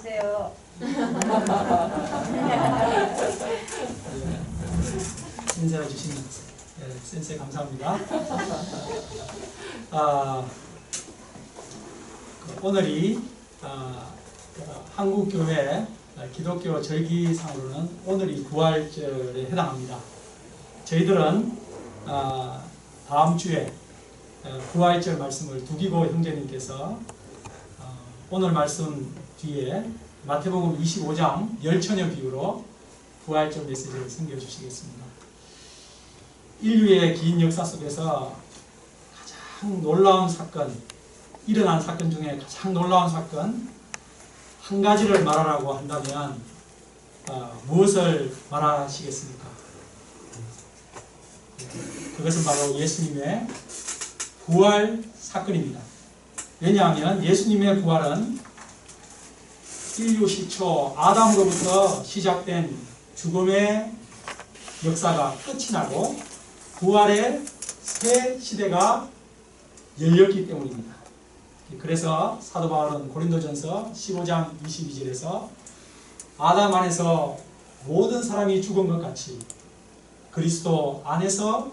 하세요. 인사해 주신 센세 감사합니다. 오늘이 한국교회 기독교 절기상으로는 오늘이 부활절에 해당합니다. 저희들은 다음 주에 부활절 말씀을 두기고 형제님께서 오늘 말씀 뒤에 마태복음 25장 열처녀 비유로 부활절 메시지를 섬겨주시겠습니다. 인류의 긴 역사 속에서 가장 놀라운 사건, 일어난 사건 중에 가장 놀라운 사건 한 가지를 말하라고 한다면 무엇을 말하시겠습니까? 그것은 바로 예수님의 부활 사건입니다. 왜냐하면 예수님의 부활은 인류 시초 아담으로부터 시작된 죽음의 역사가 끝이 나고 부활의 새 시대가 열렸기 때문입니다. 그래서 사도 바울은 고린도전서 15장 22절에서 아담 안에서 모든 사람이 죽은 것 같이 그리스도 안에서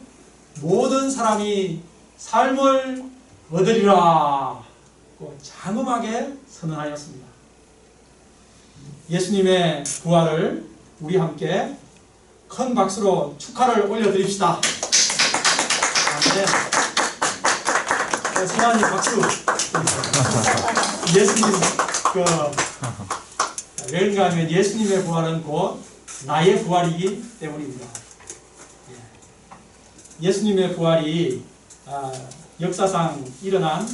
모든 사람이 삶을 얻으리라 장엄하게 선언하였습니다. 예수님의 부활을 우리 함께 큰 박수로 축하를 올려드립시다. 네. 성환이 박수. 예수님 왜 그런가 하면 예수님의 부활은 곧 나의 부활이기 때문입니다. 예수님의 부활이 역사상 일어난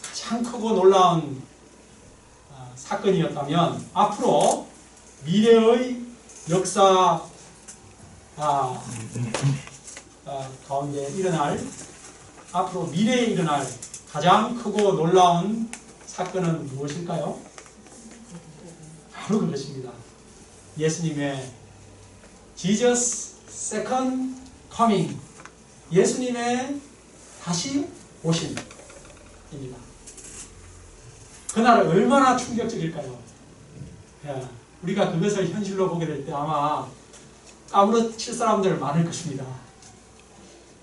가장 크고 놀라운 사건이었다면 앞으로 미래의 역사 가운데 앞으로 미래에 일어날 가장 크고 놀라운 사건은 무엇일까요? 바로 그것입니다. 예수님의 Jesus Second Coming, 예수님의 다시 오심입니다. 그날 얼마나 충격적일까요? 우리가 그것을 현실로 보게 될 때 아마 까무러칠 사람들 많을 것입니다.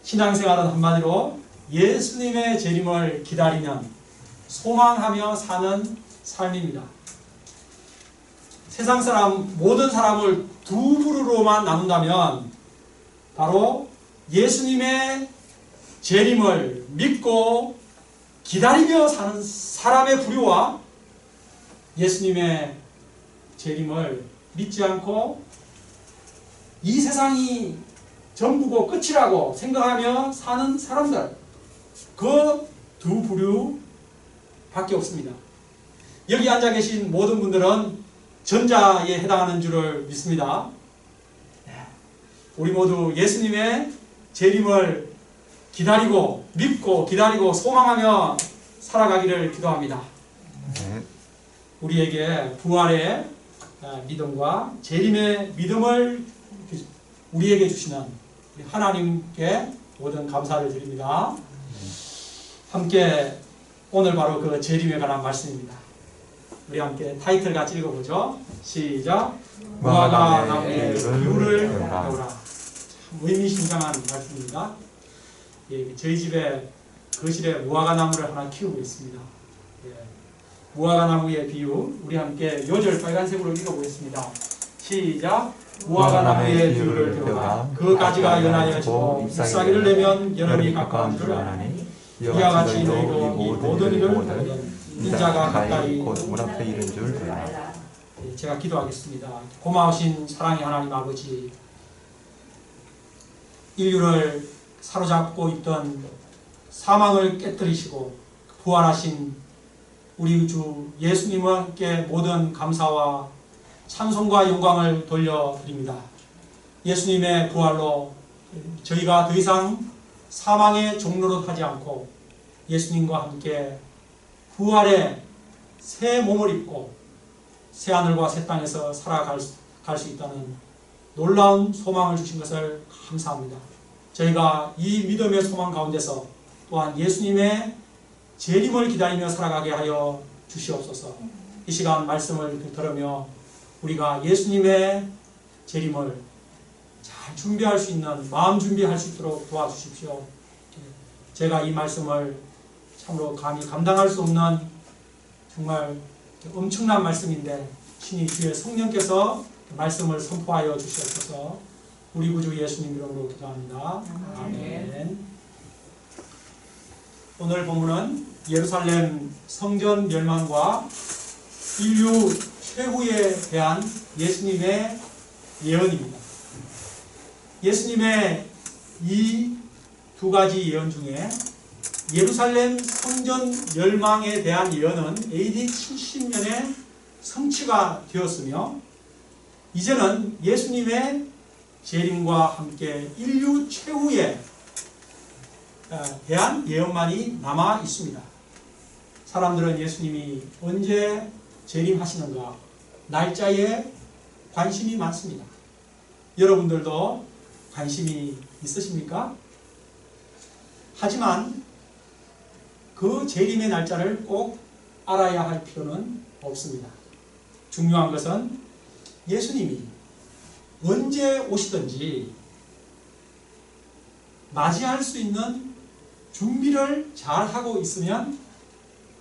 신앙생활은 한마디로 예수님의 재림을 기다리면 소망하며 사는 삶입니다. 세상 사람 모든 사람을 두 부류로만 나눈다면 바로 예수님의 재림을 믿고 기다리며 사는 사람의 부류와 예수님의 재림을 믿지 않고 이 세상이 전부고 끝이라고 생각하며 사는 사람들, 그 두 부류밖에 없습니다. 여기 앉아 계신 모든 분들은 전자에 해당하는 줄을 믿습니다. 우리 모두 예수님의 재림을 기다리고 믿고 기다리고 소망하며 살아가기를 기도합니다. 우리에게 부활의 믿음과 재림의 믿음을 우리에게 주시는 하나님께 모든 감사를 드립니다. 함께 오늘 바로 그 재림에 관한 말씀입니다. 우리 함께 타이틀 같이 읽어보죠. 시작. 무화과 나무의 귤을 배우라. 참 의미심장한 말씀입니다. 저희 집에 거실에 무화과 나무를 하나 키우고 있습니다. 무화과 나무의 비유, 우리 함께 요절 빨간색으로 읽어보겠습니다. 시작. 무화과 나무의 비유를 배우라. 그 가지가 연하여지고 잎사귀를 내면 여름이 가까운 줄 아나니 이와 같이 너희도 이 모든 일을 하거든 인자가 가까이 곧 문 앞에 이른 줄 알라. 제가 기도하겠습니다. 고마우신 사랑의 하나님 아버지, 인류를 사로잡고 있던 사망을 깨뜨리시고 부활하신 우리 주 예수님께 모든 감사와 찬송과 영광을 돌려드립니다. 예수님의 부활로 저희가 더 이상 사망의 종로로 타지 않고 예수님과 함께 부활의 새 몸을 입고 새 하늘과 새 땅에서 살아갈 수 있다는 놀라운 소망을 주신 것을 감사합니다. 저희가 이 믿음의 소망 가운데서 또한 예수님의 재림을 기다리며 살아가게 하여 주시옵소서. 이 시간 말씀을 들으며 우리가 예수님의 재림을 잘 준비할 수 있는 마음 준비할 수 있도록 도와주십시오. 제가 이 말씀을 참으로 감히 감당할 수 없는 정말 엄청난 말씀인데 신이 주의 성령께서 말씀을 선포하여 주시옵소서. 우리 구주 예수님 이름으로 기도합니다. 아멘. 오늘 본문은 예루살렘 성전 멸망과 인류 최후에 대한 예수님의 예언입니다. 예수님의 이 두 가지 예언 중에 예루살렘 성전 멸망에 대한 예언은 AD 70년에 성취가 되었으며 이제는 예수님의 재림과 함께 인류 최후에 대한 예언만이 남아 있습니다. 사람들은 예수님이 언제 재림하시는가 날짜에 관심이 많습니다. 여러분들도 관심이 있으십니까? 하지만 그 재림의 날짜를 꼭 알아야 할 필요는 없습니다. 중요한 것은 예수님이 언제 오시든지 맞이할 수 있는 준비를 잘 하고 있으면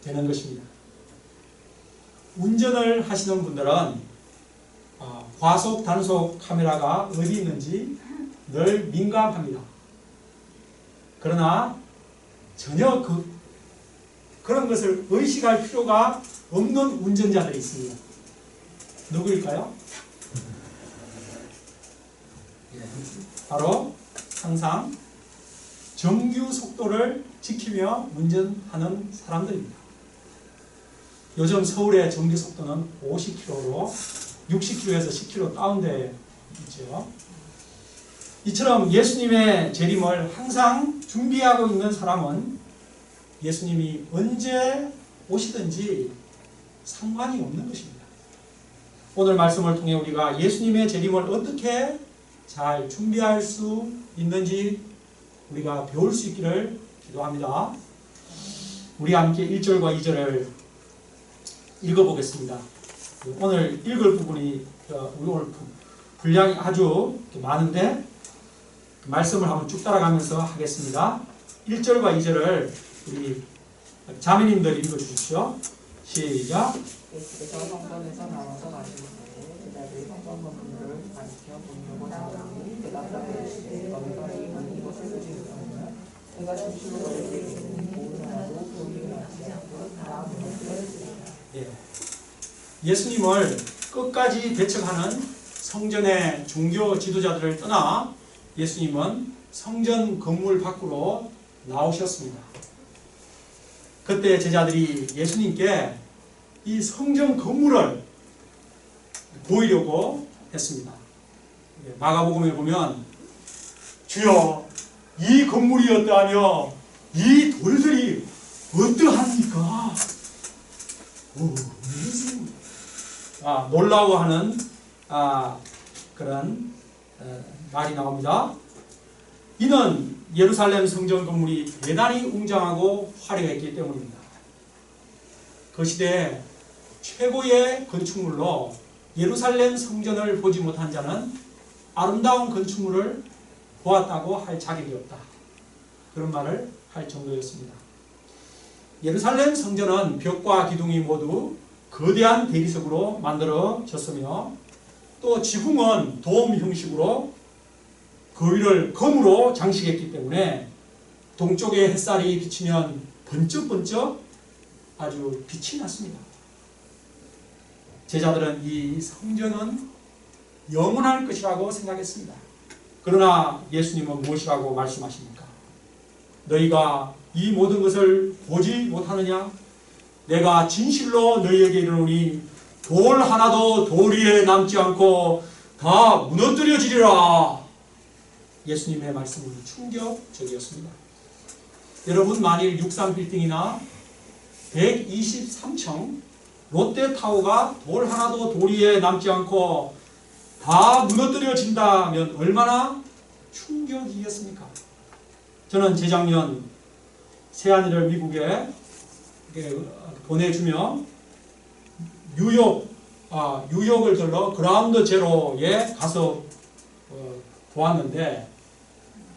되는 것입니다. 운전을 하시는 분들은 과속 단속 카메라가 어디 있는지 늘 민감합니다. 그러나 전혀 그런 것을 의식할 필요가 없는 운전자들이 있습니다. 누구일까요? 바로 항상 정규 속도를 지키며 운전하는 사람들입니다. 요즘 서울의 정규 속도는 50km로 60km에서 10km 다운되어 있죠. 이처럼 예수님의 재림을 항상 준비하고 있는 사람은 예수님이 언제 오시든지 상관이 없는 것입니다. 오늘 말씀을 통해 우리가 예수님의 재림을 어떻게 잘 준비할 수 있는지 우리가 배울 수 있기를 기도합니다. 우리 함께 1절과 2절을 읽어보겠습니다. 오늘 읽을 부분이 우리 오늘 분량이 아주 많은데 말씀을 한번 쭉 따라가면서 하겠습니다. 1절과 2절을 우리 자매님들 읽어주십시오. 시작. 예수께서 성전에서 나와서 가시는데 제자들이 성전 건물을 가리켜 보려고 하더니 대답하여 이르시되 너희가 이것을 보지 못하느냐 내가 진실로 너희에게 이르노니 오늘날도 교리를 낳지 않고 다 무너뜨리리라. 예수님을 끝까지 대척하는 성전의 종교 지도자들을 떠나 예수님은 성전 건물 밖으로 나오셨습니다. 그때 제자들이 예수님께 이 성전 건물을 보이려고 했습니다. 마가복음에 보면 주여 이 건물이 어떠하며 이 돌들이 어떠합니까? 놀라워하는 그런 말이 나옵니다. 이는 예루살렘 성전 건물이 대단히 웅장하고 화려했기 때문입니다. 그 시대에 최고의 건축물로 예루살렘 성전을 보지 못한 자는 아름다운 건축물을 보았다고 할 자격이 없다. 그런 말을 할 정도였습니다. 예루살렘 성전은 벽과 기둥이 모두 거대한 대리석으로 만들어졌으며 또 지붕은 돔 형식으로 그 위를 검으로 장식했기 때문에 동쪽의 햇살이 비치면 번쩍번쩍 아주 빛이 났습니다. 제자들은 이 성전은 영원할 것이라고 생각했습니다. 그러나 예수님은 무엇이라고 말씀하십니까? 너희가 이 모든 것을 보지 못하느냐? 내가 진실로 너희에게 이르노니 돌 하나도 돌 위에 남지 않고 다 무너뜨려지리라. 예수님의 말씀은 충격적이었습니다. 여러분, 만일 63빌딩이나 123층 롯데타워가 돌 하나도 돌 위에 남지 않고 다 무너뜨려진다면 얼마나 충격이겠습니까? 저는 재작년 새아이를 미국에 보내주며 뉴욕을 들러 그라운드 제로에 가서 보았는데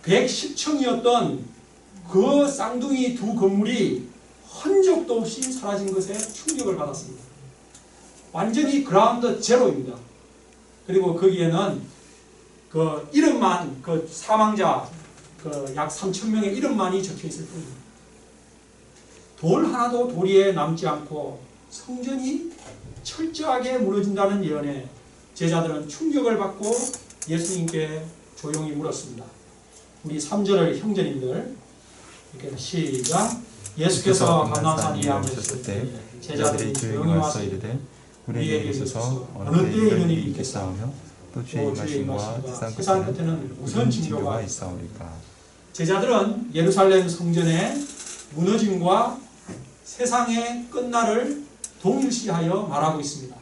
110층이었던 그 쌍둥이 두 건물이 흔적도 없이 사라진 것에 충격을 받았습니다. 완전히 그라운드 제로입니다. 그리고 거기에는 그 이름만, 그 사망자 약 3,000명의 이름만이 적혀 있을 뿐입니다. 돌 하나도 도리에 남지 않고 성전이 철저하게 무너진다는 예언에 제자들은 충격을 받고 예수님께 조용히 물었습니다. 우리 3절을 형제님들 이렇게 시작. 예수께서 감람산 위에 앉으셨을 때 제자들이 조용히 와서 이르되 우리에게 있어서 어느 때에 이런 일이 있겠사오며 또 주의 임하심과 세상 끝에는 무슨 징조가 있사오리까. 제자들은 예루살렘 성전의 무너짐과 세상의 끝날을 동일시하여 말하고 있습니다.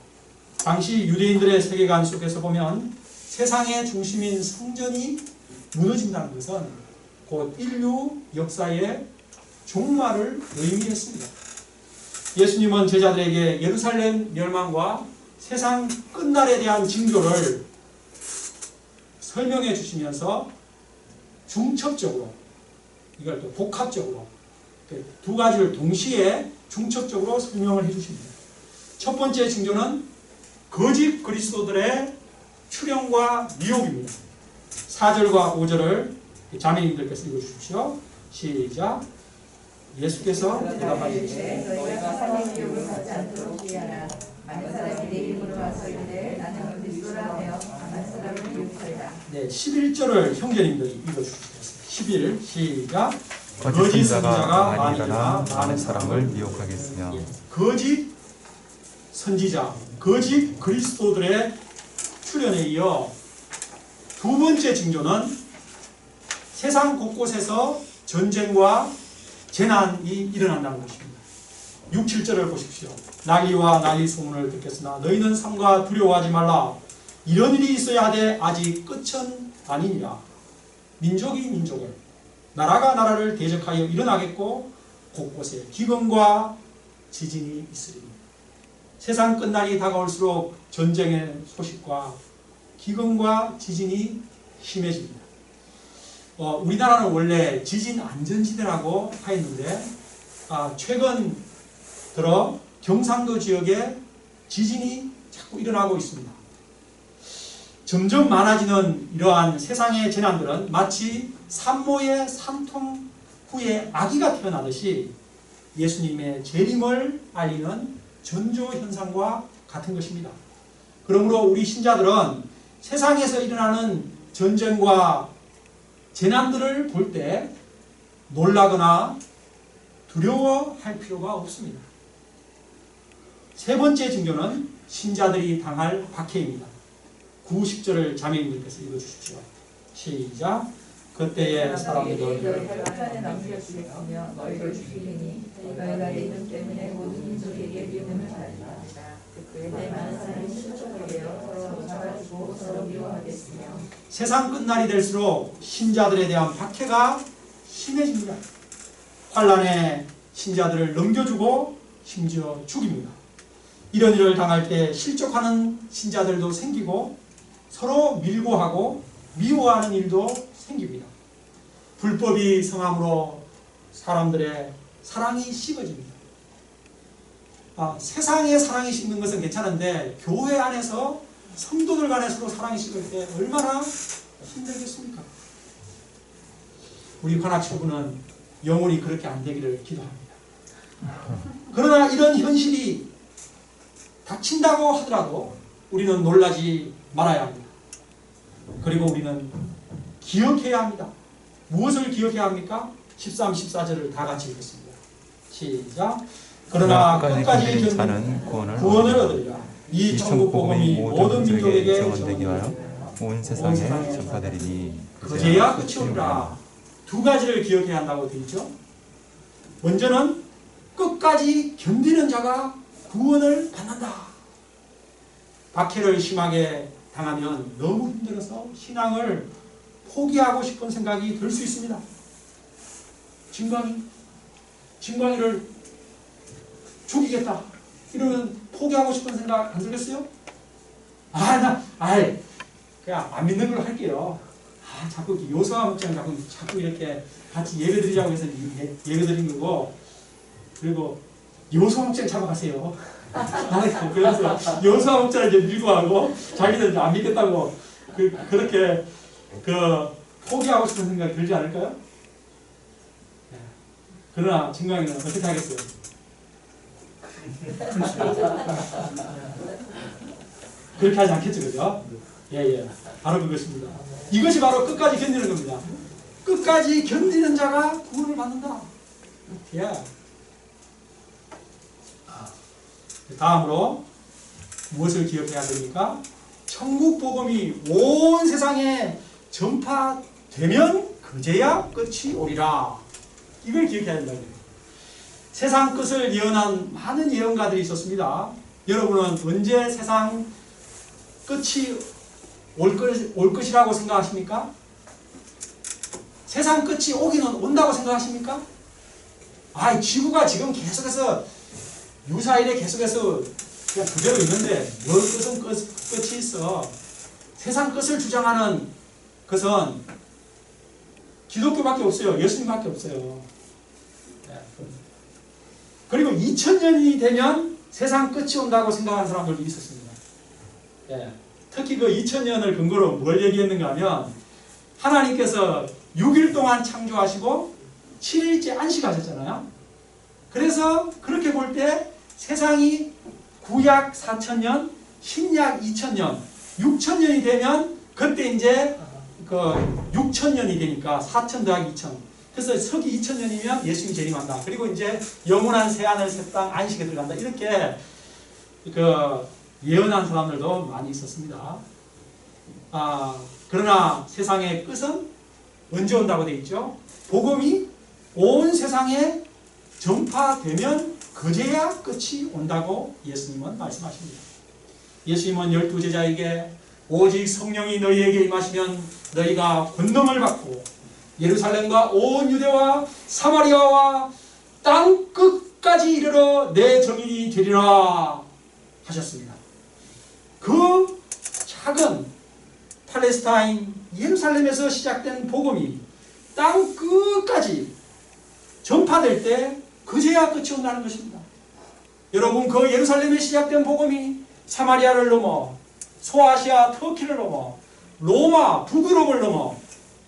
당시 유대인들의 세계관 속에서 보면 세상의 중심인 성전이 무너진다는 것은 곧 인류 역사의 종말을 의미했습니다. 예수님은 제자들에게 예루살렘 멸망과 세상 끝날에 대한 징조를 설명해 주시면서 중첩적으로, 이걸 또 복합적으로 두 가지를 동시에 중첩적으로 설명을 해 주십니다. 첫 번째 징조는 거짓 그리스도들의 출현과 미혹입니다. 4절과 5절을 자매님들께서 읽어주십시오. 시작. 예수께서 대답하시되 너희가 사람의 미혹을 받지 않도록 주의하라. 많은 사람이 내 이름으로 와서 이르되 나는 그리스도라 하며 많은 사람을 미혹하리라. 네, 11절을 형제님들이 읽어주십시오. 11 시작. 거짓 선지자가 많이 일어나 많은 사람을 미혹하겠으며. 거짓 선지자, 거짓 그리스도들의 출현에 이어 두 번째 징조는 세상 곳곳에서 전쟁과 재난이 일어난다는 것입니다. 6, 7절을 보십시오. 난리와 난리 소문을 듣겠으나 너희는 삼가 두려워하지 말라. 이런 일이 있어야 하되 아직 끝은 아니니라. 민족이 민족을, 나라가 나라를 대적하여 일어나겠고 곳곳에 기근과 지진이 있으리니. 세상 끝날이 다가올수록 전쟁의 소식과 기근과 지진이 심해집니다. 우리나라는 원래 지진 안전지대라고 하였는데 최근 들어 경상도 지역에 지진이 자꾸 일어나고 있습니다. 점점 많아지는 이러한 세상의 재난들은 마치 산모의 산통 후에 아기가 태어나듯이 예수님의 재림을 알리는 전조현상과 같은 것입니다. 그러므로 우리 신자들은 세상에서 일어나는 전쟁과 재난들을 볼 때 놀라거나 두려워할 필요가 없습니다. 세 번째 징조는 신자들이 당할 박해입니다. 9, 10절을 자매님들께서 읽어주십시오. 시작. 그때의 사람들은 너희를 편에 넘겨주겠으며 너희를 죽이리니 너희가 내 이름 때문에 모든 민족에게 미움을 받으리라. 그때 많은 사람이 실족하게 되어 서로 잡아주고 서로 미워하겠으며. 세상 끝날이 될수록 신자들에 대한 박해가 심해집니다. 환난에 신자들을 넘겨주고 심지어 죽입니다. 이런 일을 당할 때 실족하는 신자들도 생기고 서로 밀고 하고 미워하는 일도 생깁니다. 불법이 성함으로 사람들의 사랑이 식어집니다. 세상의 사랑이 식는 것은 괜찮은데 교회 안에서 성도들 간에 서로 사랑이 식을 때 얼마나 힘들겠습니까? 우리 관악초부는 영원히 그렇게 안 되기를 기도합니다. 그러나 이런 현실이 닥친다고 하더라도 우리는 놀라지 말아야 합니다. 그리고 우리는 기억해야 합니다. 무엇을 기억해야 합니까? 13, 14절을 다 같이 읽겠습니다. 시작. 그러나 끝까지 견디는 구원을 얻으리라. 이 천국 복음이 모든 민족에게 전되게 하여 온 세상에 전파되리니 그제야 끝이 오리라. 두 가지를 기억해야 한다고 되어 있죠. 먼저는 끝까지 견디는 자가 구원을 받는다. 박해를 심하게 당하면 너무 힘들어서 신앙을 포기하고 싶은 생각이 들 수 있습니다. 진광이를 죽이겠다. 이러면 포기하고 싶은 생각 안 들겠어요? 그냥 안 믿는 걸로 할게요. 자꾸 요소와 목장 자꾸 이렇게 같이 예배 드리자고 해서 예배 드린 거고, 그리고 요소와 목장 잡아가세요. 그래서 요소와 목장을 이제 밀고 하고, 자기들 안 믿겠다고, 그렇게, 포기하고 싶은 생각이 들지 않을까요? 그러나, 증강이는 어떻게 하겠어요? 그렇게 하지 않겠죠, 그죠? 예. 바로 그것입니다. 이것이 바로 끝까지 견디는 겁니다. 끝까지 견디는 자가 구원을 받는다. 예. 다음으로 무엇을 기억해야 됩니까? 천국 복음이 온 세상에 전파되면 그제야 끝이 오리라. 이걸 기억해야 된다고요. 세상 끝을 예언한 많은 예언가들이 있었습니다. 여러분은 언제 세상 끝이 올 것이라고 생각하십니까? 세상 끝이 오기는 온다고 생각하십니까? 지구가 지금 계속해서 유사일에 계속해서 그냥 그대로 있는데 뭘 끝은 끝이 있어. 세상 끝을 주장하는 것은 기독교밖에 없어요. 예수님밖에 없어요. 그리고 2000년이 되면 세상 끝이 온다고 생각하는 사람들도 있었습니다. 특히 그 2000년을 근거로 뭘 얘기했는가 하면 하나님께서 6일 동안 창조하시고 7일째 안식하셨잖아요. 그래서 그렇게 볼 때 세상이 구약 4000년, 신약 2000년, 6000년이 되면 그때 이제 6000년이 되니까 4000 더하기 2000. 그래서 서기 2000년이면 예수님이 재림한다. 그리고 이제 영원한 새하늘 새 땅 안식에 들어간다. 이렇게 예언한 사람들도 많이 있었습니다. 그러나 세상의 끝은 언제 온다고 되어 있죠? 복음이 온 세상에 전파되면 그제야 끝이 온다고 예수님은 말씀하십니다. 예수님은 12제자에게 오직 성령이 너희에게 임하시면 너희가 권능을 받고 예루살렘과 온 유대와 사마리아와 땅 끝까지 이르러 내 증인이 되리라 하셨습니다. 그 작은 팔레스타인 예루살렘에서 시작된 복음이 땅 끝까지 전파될 때 그제야 끝이 온다는 것입니다. 여러분, 그 예루살렘에 시작된 복음이 사마리아를 넘어 소아시아 터키를 넘어 로마 북유럽을 넘어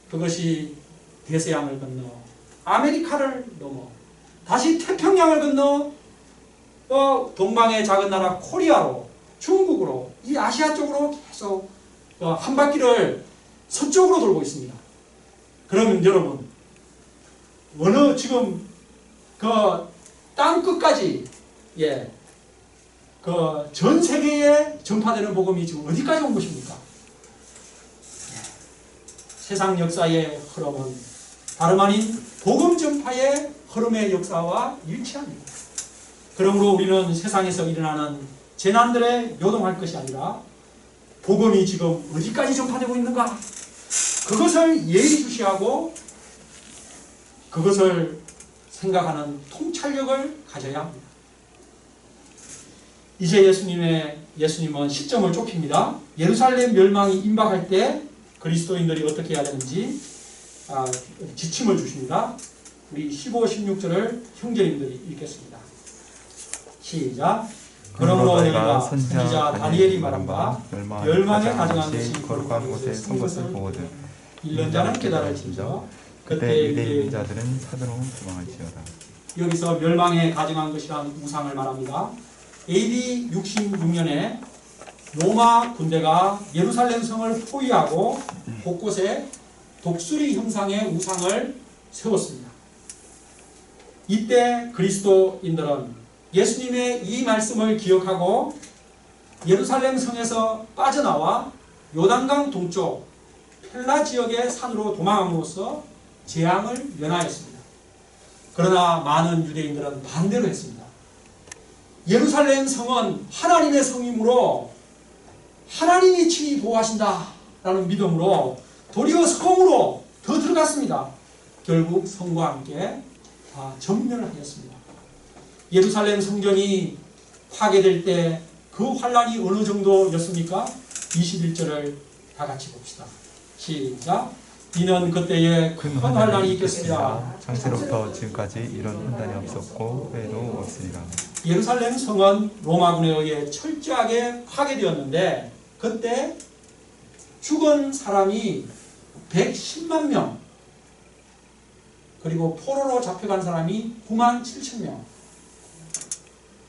그것이 대서양을 건너 아메리카를 넘어 다시 태평양을 건너 동방의 작은 나라 코리아로 중국으로 이 아시아 쪽으로 계속 한 바퀴를 서쪽으로 돌고 있습니다. 그러면 여러분 어느 지금 땅 끝까지 전 세계에 전파되는 복음이 지금 어디까지 온 것입니까? 세상 역사의 흐름은 다름 아닌 복음 전파의 흐름의 역사와 일치합니다. 그러므로 우리는 세상에서 일어나는 재난들에 요동할 것이 아니라 복음이 지금 어디까지 전파되고 있는가? 그것을 예의주시하고 그것을 생각하는 통찰력을 가져야 합니다. 이제 예수님은 시점을 좁힙니다. 예루살렘 멸망이 임박할 때 그리스도인들이 어떻게 해야 되는지 지침을 주십니다. 우리 15, 16절을 형제님들이 읽겠습니다. 시작. 그러므로 너희가 선지자 다니엘이 말한 바 멸망에 가져간 것이 거룩한 곳에 선 것을 보거든 1년 자는 깨달을지며 그때 유대인 자들은 산으로 도망할지어다. 여기서 멸망에 가져간 것이란 우상을 말합니다. AD 66년에 로마 군대가 예루살렘 성을 포위하고 곳곳에 독수리 형상의 우상을 세웠습니다. 이때 그리스도인들은 예수님의 이 말씀을 기억하고 예루살렘 성에서 빠져나와 요단강 동쪽 펠라 지역의 산으로 도망함으로써 재앙을 면하였습니다. 그러나 많은 유대인들은 반대로 했습니다. 예루살렘 성은 하나님의 성이므로 하나님이 친히 보호하신다 라는 믿음으로 도리어 성으로 더 들어갔습니다. 결국 성과 함께 다 전멸하였습니다. 예루살렘 성전이 파괴될 때 그 환란이 어느 정도였습니까? 21절을 다 같이 봅시다. 시작. 이는 그때에 큰 환란이 있겠으랴. 창세로부터 지금까지 이런 환란이 없었고 후에도 없으리라. 예루살렘 성은 로마군에 의해 철저하게 파괴되었는데 그때 죽은 사람이 110만 명, 그리고 포로로 잡혀간 사람이 9만 7천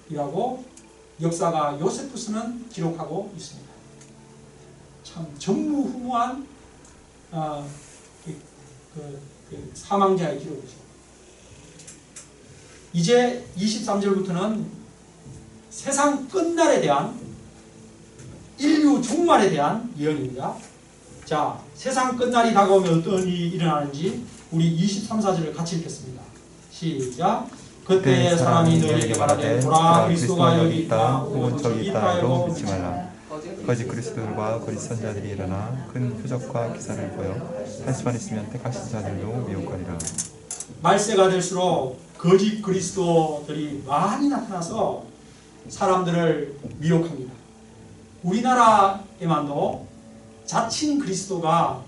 명이라고 역사가 요세푸스는 기록하고 있습니다. 참 전무후무한 사망자의 기록이죠. 이제 23절부터는 세상 끝날에 대한, 인류 종말에 대한 예언입니다. 자, 세상 끝날이 다가오면 어떤 일이 일어나는지 우리 23, 4절을 같이 읽겠습니다. 시작. 그때 사람이 너희에게 말하되 보라 그리스도가 여기 있다 혹은 저기 있다 해도 믿지 말라. 거짓 그리스도들과 거짓 선자들이 일어나 큰 표적과 기사를 보여 할 수만 있으면 택하신 자들도 미혹하리라. 말세가 될수록 거짓 그리스도들이 많이 나타나서 사람들을 미혹합니다. 우리나라에만도 자칭 그리스도가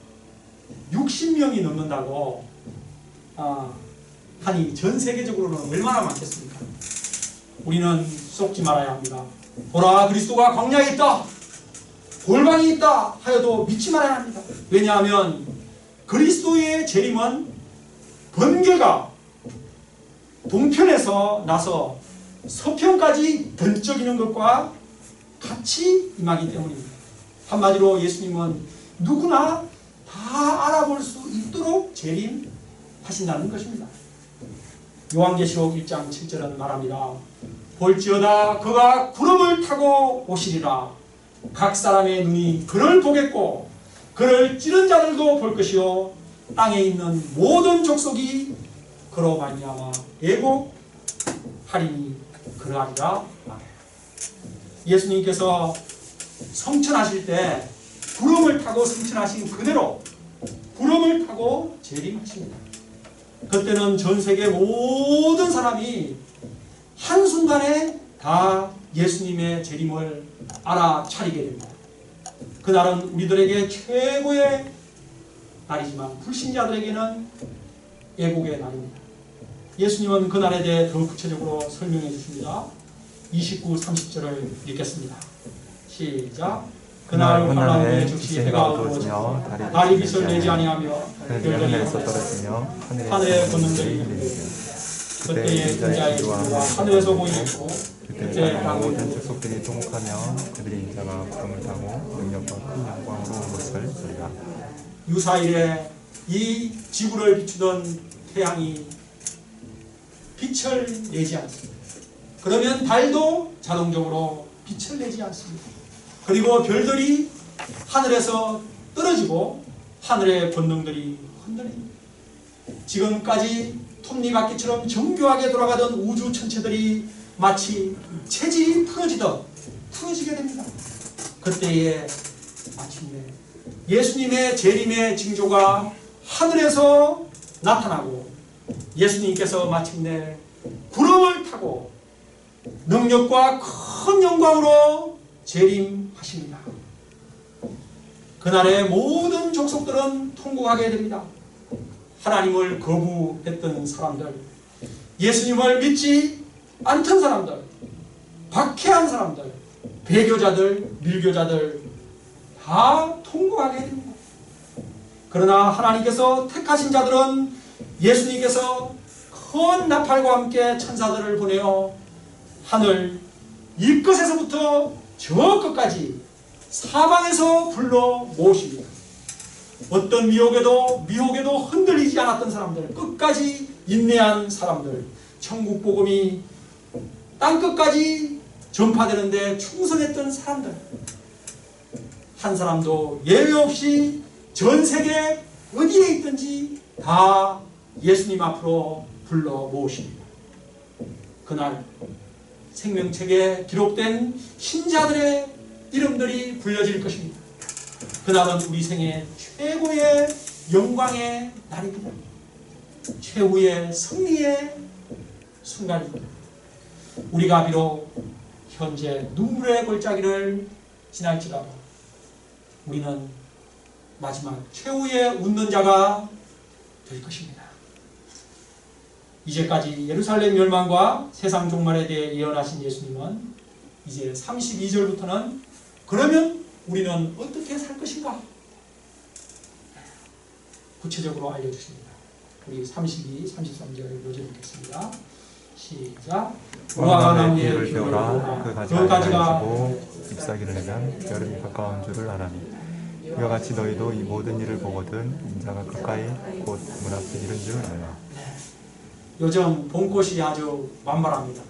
60명이 넘는다고 하니 전 세계적으로는 얼마나 많겠습니까? 우리는 속지 말아야 합니다. 보라 그리스도가 광야에 있다, 골방에 있다 하여도 믿지 말아야 합니다. 왜냐하면 그리스도의 재림은 번개가 동편에서 나서 서편까지 번쩍이는 것과 같이 임하기 때문입니다. 한마디로 예수님은 누구나 다 알아볼 수 있도록 재림하신다는 것입니다. 요한계시록 1장 7절은 말합니다. 볼지어다 그가 구름을 타고 오시리라. 각 사람의 눈이 그를 보겠고 그를 찌른 자들도 볼 것이요 땅에 있는 모든 족속이 그로 말미암아 애곡하리니 그러하리라. 예수님께서 성천하실 때 구름을 타고 성천하신 그대로 구름을 타고 재림하십니다. 그때는 전 세계 모든 사람이 한순간에 다 예수님의 재림을 알아차리게 됩니다. 그날은 우리들에게 최고의 날이지만 불신자들에게는 애곡의 날입니다. 예수님은 그날에 대해 더 구체적으로 설명해 주십니다. 29, 30절을 읽겠습니다. 시작. 그날 환란에 즉시 해가 어두워지며 달이 빛을 내지 아니하며 별들이 하늘에서 떨어지며 하늘의 권능들이 그때의 인자의 기도가 하늘에서 보이고 그때 모든 족속들이 통곡하며 그들의 인자가 구름을 타고 능력과 큰 영광으로 온 것을 보리라. 유사일에 이 지구를 비추던 태양이 빛을 내지 않습니다. 그러면 달도 자동적으로 빛을 내지 않습니다. 그리고 별들이 하늘에서 떨어지고 하늘의 권능들이 흔들립니다. 지금까지 톱니바퀴처럼 정교하게 돌아가던 우주 천체들이 마치 체질이 풀어지듯 풀어지게 됩니다. 그때에 마침내 예수님의 재림의 징조가 하늘에서 나타나고 예수님께서 마침내 구름을 타고 능력과 큰 영광으로 재림하십니다. 그날에 모든 족속들은 통곡하게 됩니다. 하나님을 거부했던 사람들, 예수님을 믿지 않던 사람들, 박해한 사람들, 배교자들, 밀교자들 다 통곡하게 됩니다. 그러나 하나님께서 택하신 자들은 예수님께서 큰 나팔과 함께 천사들을 보내어 하늘 이 끝에서부터 저 끝까지 사방에서 불러 모으십니다. 어떤 미혹에도 흔들리지 않았던 사람들, 끝까지 인내한 사람들, 천국 복음이 땅끝까지 전파되는데 충성했던 사람들, 한 사람도 예외 없이 전 세계 어디에 있든지 다 예수님 앞으로 불러 모으십니다. 그날 생명책에 기록된 신자들의 이름들이 불려질 것입니다. 그날은 우리 생애 최고의 영광의 날입니다. 최후의 승리의 순간입니다. 우리가 비록 현재 눈물의 골짜기를 지날지라도 우리는 마지막 최후의 웃는 자가 될 것입니다. 이제까지 예루살렘 멸망과 세상 종말에 대해 예언하신 예수님은 이제 32절부터는 그러면 우리는 어떻게 살 것인가? 구체적으로 알려주십니다. 우리 32, 33절 요즘 읽겠습니다. 시작. 무화과나무의 비를 베어라. 그 가지가 지고 잎사귀를 내면 여름이 가까운 줄을 알아니. 이와 같이 너희도 이 모든 일을 보거든 인자가 가까이 곧 문 앞에 이른 줄 알라. 요즘 봄꽃이 아주 만발합니다.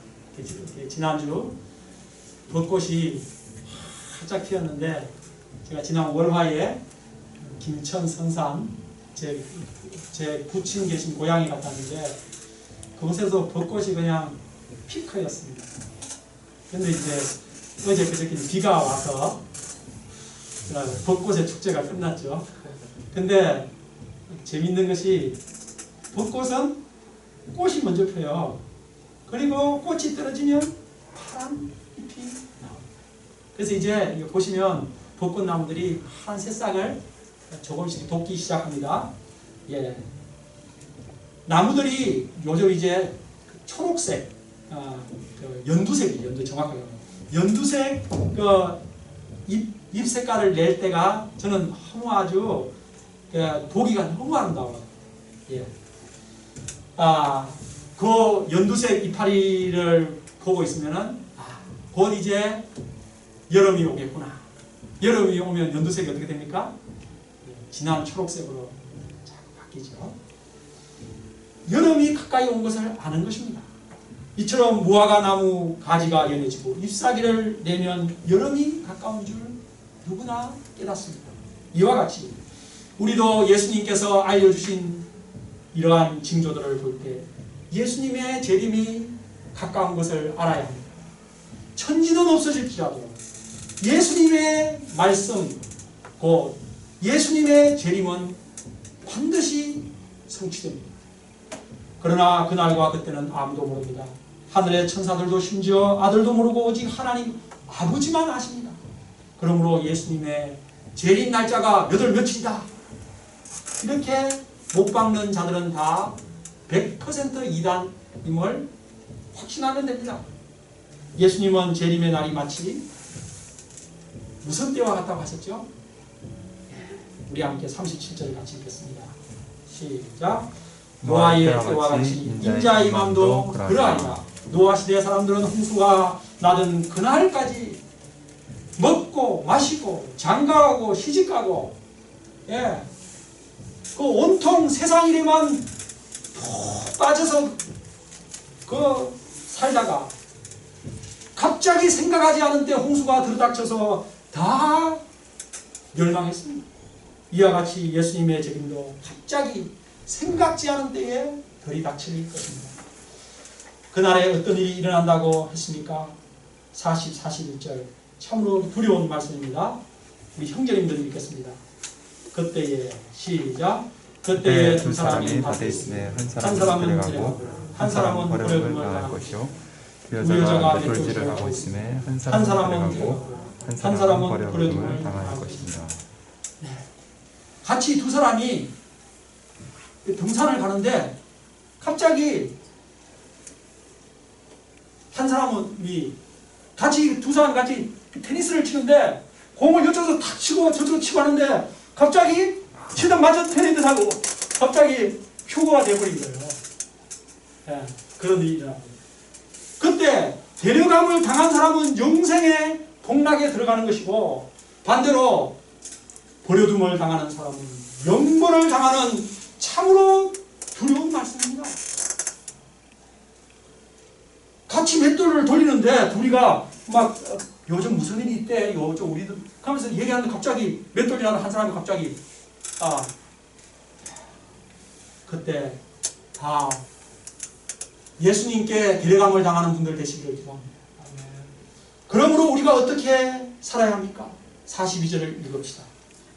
지난주 벚꽃이 활짝 피었는데 제가 지난 월화에 김천 성산 제 부친 계신 고향에 갔다는데 그곳에서 벚꽃이 그냥 피크였습니다. 근데 이제 어제 그저께 비가 와서 벚꽃의 축제가 끝났죠. 근데 재밌는 것이 벚꽃은 꽃이 먼저 펴요. 그리고 꽃이 떨어지면 파란 잎이 나와요. 그래서 이제 보시면 벚꽃나무들이 파란 새싹을 조금씩 돋기 시작합니다. 예. 나무들이 요즘 이제 초록색, 연두색이, 정확하게 연두색 잎 색깔을 낼 때가 저는 너무 아주 보기가 너무 아름다워요. 예. 그 연두색 이파리를 보고 있으면은 곧 이제 여름이 오겠구나. 여름이 오면 연두색이 어떻게 됩니까? 진한 초록색으로 바뀌죠. 여름이 가까이 온 것을 아는 것입니다. 이처럼 무화과 나무 가지가 연해지고 잎사귀를 내면 여름이 가까운 줄 누구나 깨닫습니다. 이와 같이 우리도 예수님께서 알려주신 이러한 징조들을 볼 때 예수님의 재림이 가까운 것을 알아야 합니다. 천지는 없어질지라도 예수님의 말씀, 곧 예수님의 재림은 반드시 성취됩니다. 그러나 그날과 그때는 아무도 모릅니다. 하늘의 천사들도 심지어 아들도 모르고 오직 하나님 아버지만 아십니다. 그러므로 예수님의 재림 날짜가 몇 월 며칠이다. 이렇게 못 박는 자들은 다 100% 이단임을 확신하면 됩니다. 예수님은 재림의 날이 마치 무슨 때와 같다고 하셨죠? 우리 함께 37절을 같이 읽겠습니다. 시작. 노아의 때와 같이 인자의 맘도 그러하리라. 노아 시대 사람들은 홍수가 나던 그날까지 먹고 마시고 장가가고 시집가고 그 온통 세상 일에만 푹 빠져서 살다가 갑자기 생각하지 않은 때 홍수가 들이닥쳐서 다 멸망했습니다. 이와 같이 예수님의 재림도 갑자기 생각지 않은 때에 들이닥칠 것입니다. 그날에 어떤 일이 일어난다고 했습니까? 40, 41절 참으로 두려운 말씀입니다. 우리 형제님들 읽겠습니다. 그때에 시작. 그때에 두 사람이 밭에 있으며 한 사람은 데려가고 한 사람은 버려둠을 당할 것이요 두 여자가 맷돌질을 하고 있으며 한 사람은 데려가고 한 사람은 버려둠을 당할 것입니다. 네. 같이 두 사람이 등산을 가는데 갑자기 한 사람은 같이 두 사람이 같이 테니스를 치는데 공을 이쪽에서 탁 치고 저쪽으로 치고 하는데 갑자기 치다 맞아 테니스 하고 갑자기 휴거가 되어버린 거예요. 네, 그런 일이 일어납니다. 그때 데려감을 당한 사람은 영생의 복락에 들어가는 것이고 반대로 버려둠을 당하는 사람은 영벌을 당하는 참으로 두려운 말씀입니다. 같이 맷돌을 돌리는데 둘이가 막 요즘 무슨 일이 있대 요즘 우리도 하면서 얘기하는데 갑자기 맷돌이라는 한 사람이 갑자기 그때 다 예수님께 데려감을 당하는 분들 되시기를 기도합니다. 그러므로 우리가 어떻게 살아야 합니까? 42절을 읽읍시다.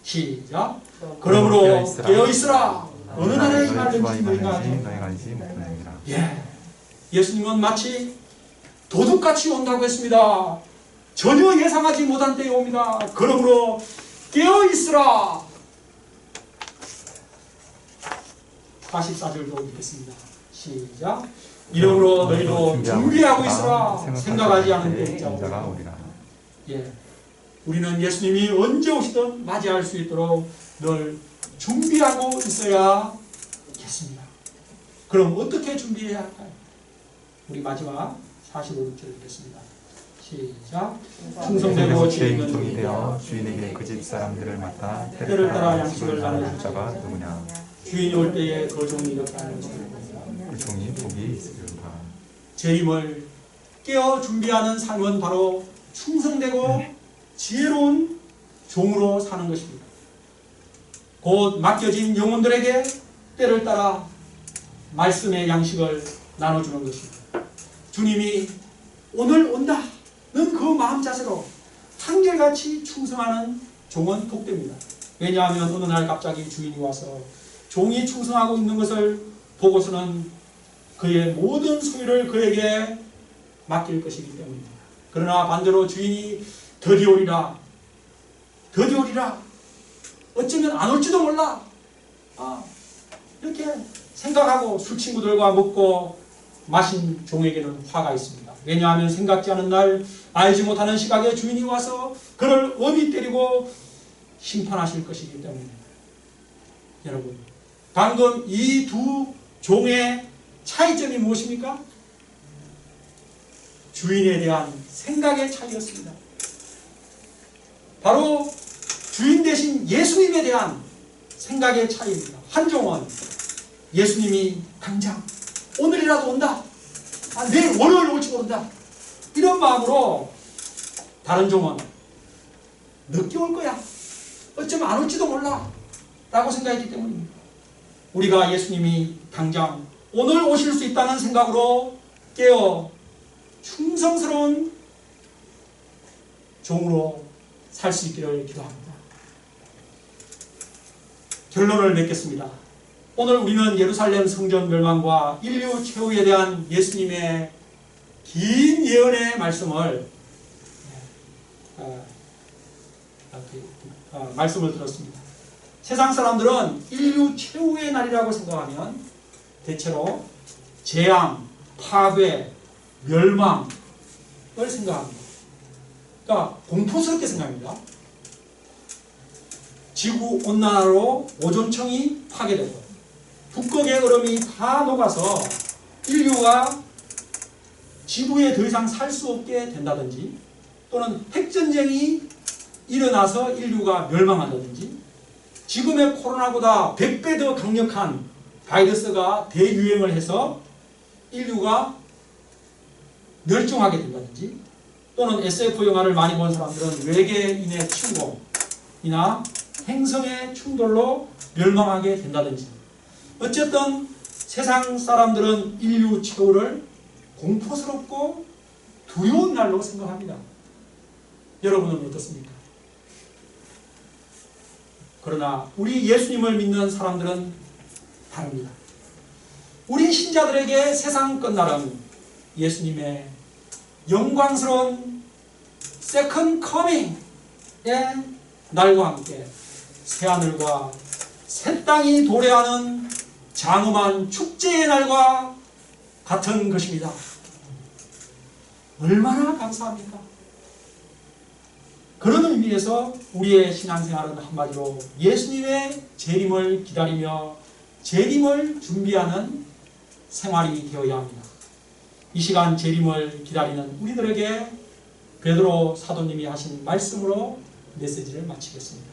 시작. 그러므로 깨어있으라. 어느 나라에 임하는지 너희가 알지 못하느니라. 예. 예수님은 마치 도둑같이 온다고 했습니다. 전혀 예상하지 못한 때에 옵니다. 그러므로 깨어있으라. 44절도 읽겠습니다. 시작. 이러므로 너희도 준비하고 있으라. 생각하지 않은 때 인자가 오리라. 예, 우리는 예수님이 언제 오시든 맞이할 수 있도록 늘 준비하고 있어야겠습니다. 그럼 어떻게 준비해야 할까요? 우리 마지막 45절 읽겠습니다. 시작. 충성되고 주의 주인은 종이 되어 주인에게 그 집 사람들을 맡아 때를 따라 양식을 나눠줄 나눠줄 자가 누구냐. 주인이 올 때에 그 종이 이렇게 하는 것입니다. 그 종이 복이 있으리로다. 재림을 깨어 준비하는 삶은 바로 충성되고 지혜로운 종으로 사는 것입니다. 곧 맡겨진 영혼들에게 때를 따라 말씀의 양식을 나눠주는 것입니다. 주님이 오늘 온다 는 그 마음 자세로 한결같이 충성하는 종은 복됩니다. 왜냐하면 어느 날 갑자기 주인이 와서 종이 충성하고 있는 것을 보고서는 그의 모든 소유를 그에게 맡길 것이기 때문입니다. 그러나 반대로 주인이 더디 오리라 어쩌면 안 올지도 몰라 이렇게 생각하고 술 친구들과 먹고 마신 종에게는 화가 있습니다. 왜냐하면 생각지 않은 날 알지 못하는 시각에 주인이 와서 그를 엄히 때리고 심판하실 것이기 때문입니다. 여러분, 방금 이 두 종의 차이점이 무엇입니까? 주인에 대한 생각의 차이였습니다. 바로 주인 대신 예수님에 대한 생각의 차이입니다. 한 종은 예수님이 당장 오늘이라도 온다. 내일 월요일 올지 모른다. 이런 마음으로 다른 종은 늦게 올 거야. 어쩌면 안 올지도 몰라. 라고 생각했기 때문입니다. 우리가 예수님이 당장 오늘 오실 수 있다는 생각으로 깨어 충성스러운 종으로 살 수 있기를 기도합니다. 결론을 맺겠습니다. 오늘 우리는 예루살렘 성전 멸망과 인류 최후에 대한 예수님의 긴 예언의 말씀을 들었습니다. 세상 사람들은 인류 최후의 날이라고 생각하면 대체로 재앙, 파괴, 멸망을 생각합니다. 그러니까 공포스럽게 생각합니다. 지구 온난화로 오존층이 파괴되고 북극의 얼음이 다 녹아서 인류가 지구에 더 이상 살 수 없게 된다든지 또는 핵전쟁이 일어나서 인류가 멸망한다든지 지금의 코로나보다 100배 더 강력한 바이러스가 대유행을 해서 인류가 멸종하게 된다든지 또는 SF 영화를 많이 본 사람들은 외계인의 침공이나 행성의 충돌로 멸망하게 된다든지 어쨌든 세상 사람들은 인류 최후를 공포스럽고 두려운 날로 생각합니다. 여러분은 어떻습니까? 그러나 우리 예수님을 믿는 사람들은 다릅니다. 우리 신자들에게 세상 끝날은 예수님의 영광스러운 세컨드 커밍의 날과 함께 새하늘과 새 땅이 도래하는 장엄한 축제의 날과 같은 것입니다. 얼마나 감사합니까? 그런 의미에서 우리의 신앙생활은 한마디로 예수님의 재림을 기다리며 재림을 준비하는 생활이 되어야 합니다. 이 시간 재림을 기다리는 우리들에게 베드로 사도님이 하신 말씀으로 메시지를 마치겠습니다.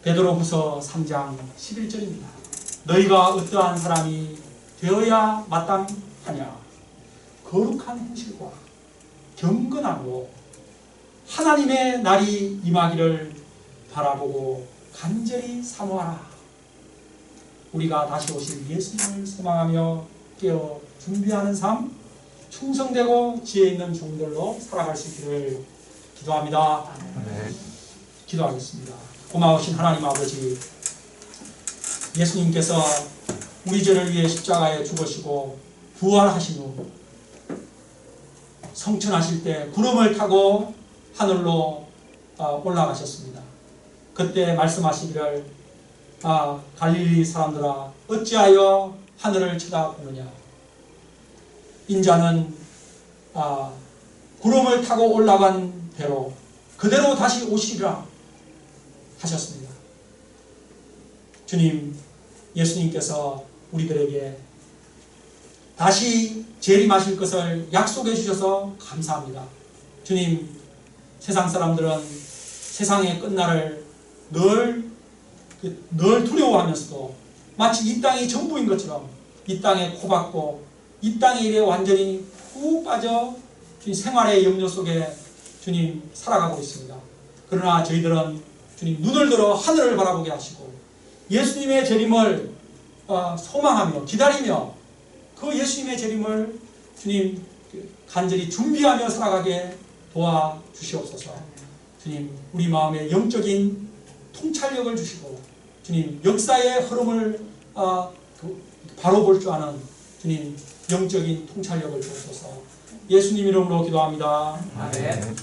베드로후서 3장 11절입니다. 너희가 어떠한 사람이 되어야 마땅하냐? 거룩한 행실과 경건하고 하나님의 날이 임하기를 바라보고 간절히 사모하라. 우리가 다시 오실 예수님을 소망하며 깨어 준비하는 삶, 충성되고 지혜 있는 종들로 살아갈 수 있기를 기도합니다. 네. 기도하겠습니다. 고마우신 하나님 아버지, 예수님께서 우리 죄를 위해 십자가에 죽으시고 부활하신 후 성천하실 때 구름을 타고 하늘로 올라가셨습니다. 그때 말씀하시기를 갈릴리 사람들아 어찌하여 하늘을 쳐다보느냐. 인자는 구름을 타고 올라간 대로 그대로 다시 오시리라 하셨습니다. 주님, 예수님께서 우리들에게 다시 재림하실 것을 약속해 주셔서 감사합니다. 주님, 세상 사람들은 세상의 끝날을 늘 두려워하면서도 마치 이 땅이 전부인 것처럼 이 땅에 코박고 이 땅의 일에 완전히 푹 빠져 주님 생활의 염려 속에 주님 살아가고 있습니다. 그러나 저희들은 주님 눈을 들어 하늘을 바라보게 하시고 예수님의 재림을 소망하며 기다리며 그 예수님의 재림을 주님 간절히 준비하며 살아가게 도와주시옵소서. 주님, 우리 마음에 영적인 통찰력을 주시고 주님 역사의 흐름을 바로 볼 줄 아는 주님 영적인 통찰력을 주옵소서. 예수님 이름으로 기도합니다. 아멘.